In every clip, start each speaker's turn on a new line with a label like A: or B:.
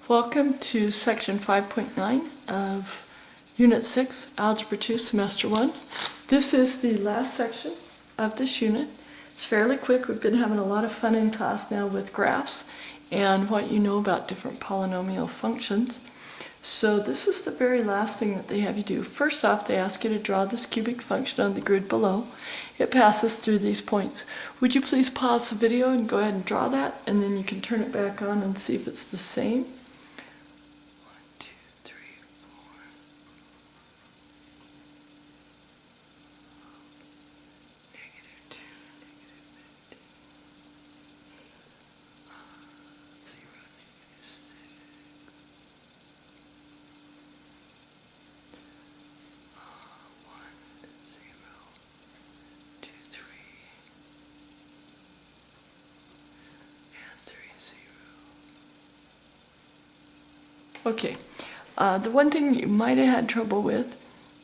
A: Welcome to section 5.9 of Unit 6, Algebra 2, Semester 1. This is the last section of this unit. It's fairly quick. We've been having a lot of fun in class now with graphs and what you know about different polynomial functions. So this is the very last thing that they have you do. First off, they ask you to draw this cubic function on the grid below. It passes through these points. Would you please pause the video and go ahead and draw that, and then you can turn it back on and see if it's the same. 1, 2, 3, 4. -2, -15. 0, -6. 1, 0, 2, 3, and 3, 0. Okay, the one thing you might have had trouble with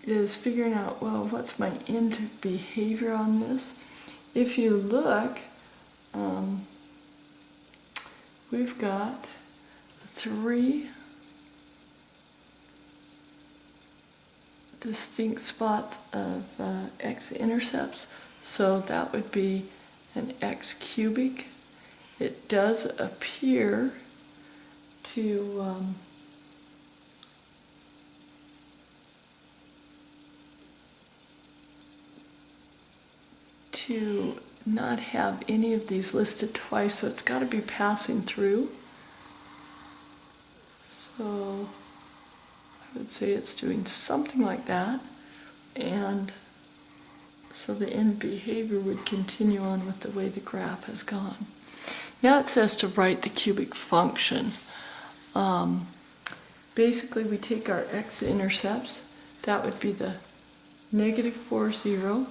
A: is figuring out, well, what's my end behavior on this? If you look, we've got 3 distinct spots of x-intercepts, so that would be an x cubic. It does appear to not have any of these listed twice, so it's got to be passing through. So I would say it's doing something like that, and so the end behavior would continue on with the way the graph has gone. Now it says to write the cubic function. Basically we take our x-intercepts, that would be the -4, 0,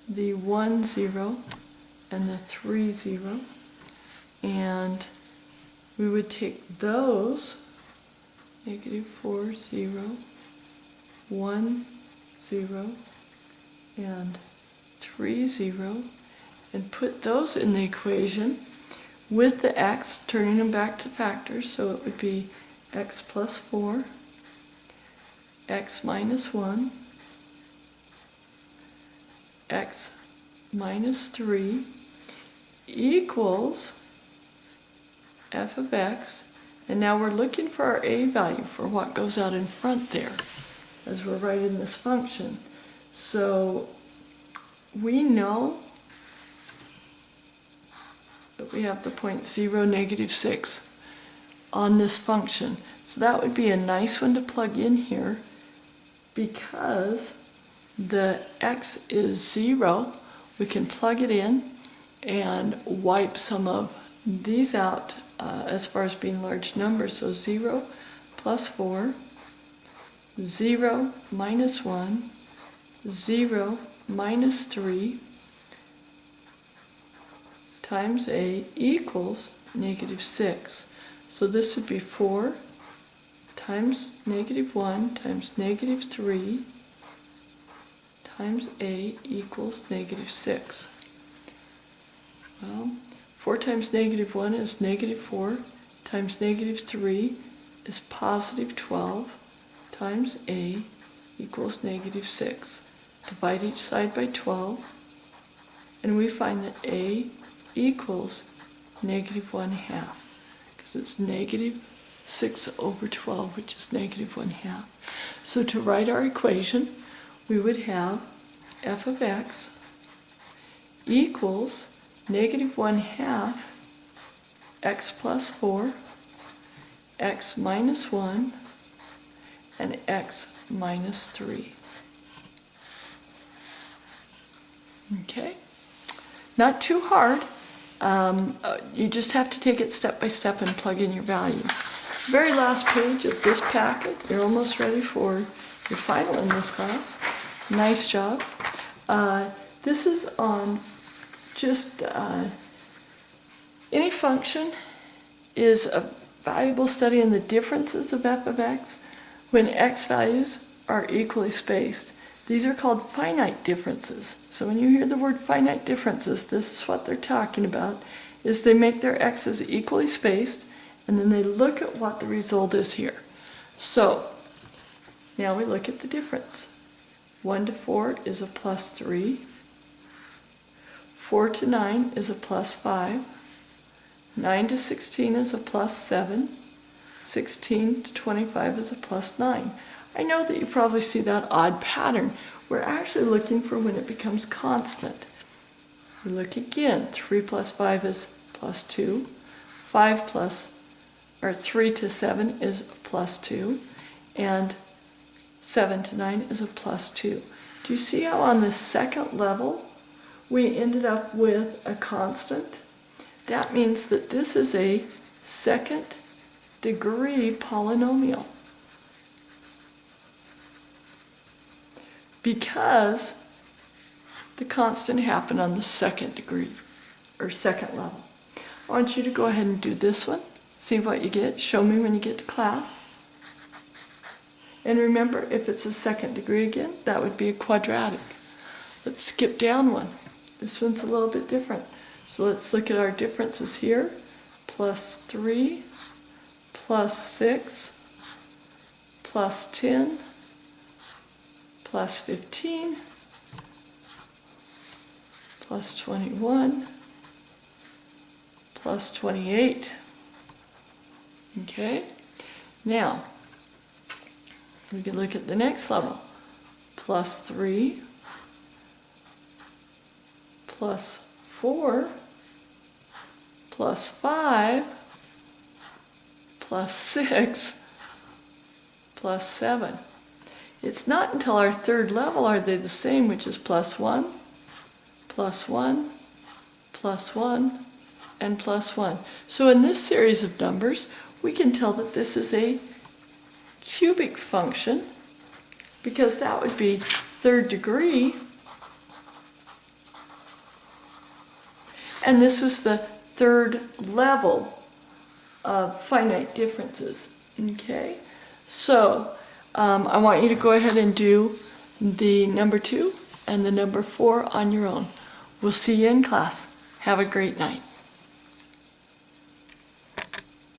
A: the 1, 0, and the 3, 0, and we would take those -4, 0, 1, 0, and 3, 0, and put those in the equation with the x, turning them back to factors, so it would be x plus 4, x minus 1, x minus 3 equals f of x. And now we're looking for our a value for what goes out in front there as we're writing this function. So we know that we have the point 0, -6 on this function. So that would be a nice one to plug in here, because the x is 0. We can plug it in and wipe some of these out as far as being large numbers. So 0 plus 4, 0 minus 1, 0 minus 3 times a equals -6. So this would be 4 times -1 times -3 times a equals -6. Well, 4 times -1 is -4, times -3 is positive 12, times a equals -6. Divide each side by 12, and we find that a equals -1/2, because it's -6/12, which is -1/2. So to write our equation, we would have f of x equals -1/2 x plus 4, x minus 1, and x minus 3. Okay? Not too hard. You just have to take it step by step and plug in your values. Very last page of this packet. You're almost ready for your final in this class. Nice job. This is on just any function is a valuable study in the differences of f of x when x values are equally spaced. These are called finite differences. So when you hear the word finite differences, this is what they're talking about, is they make their x's equally spaced, and then they look at what the result is here. So now we look at the difference. 1 to 4 is a plus 3. 4 to 9 is a plus 5. 9 to 16 is a plus 7. 16 to 25 is a plus 9. I know that you probably see that odd pattern. We're actually looking for when it becomes constant. We look again. 3 plus 5 is plus 2. 3 to 7 is plus 2. And 7 to 9 is a plus 2. Do you see how on the second level we ended up with a constant? That means that this is a second degree polynomial, because the constant happened on the second degree, or second level. I want you to go ahead and do this one. See what you get. Show me when you get to class. And remember, if it's a second degree again, that would be a quadratic. Let's skip down one. This one's a little bit different. So let's look at our differences here. Plus 3, plus 6, plus 10, plus 15, plus 21, plus 28. Okay? Now, we can look at the next level. Plus 3, plus 4, plus 5, plus 6, plus 7. It's not until our third level are they the same, which is plus 1, plus 1, plus 1, and plus 1. So in this series of numbers, we can tell that this is a cubic function, because that would be third degree, and this was the third level of finite differences. Okay, so I want you to go ahead and do the number 2 and the number 4 on your own. We'll see you in class. Have a great night.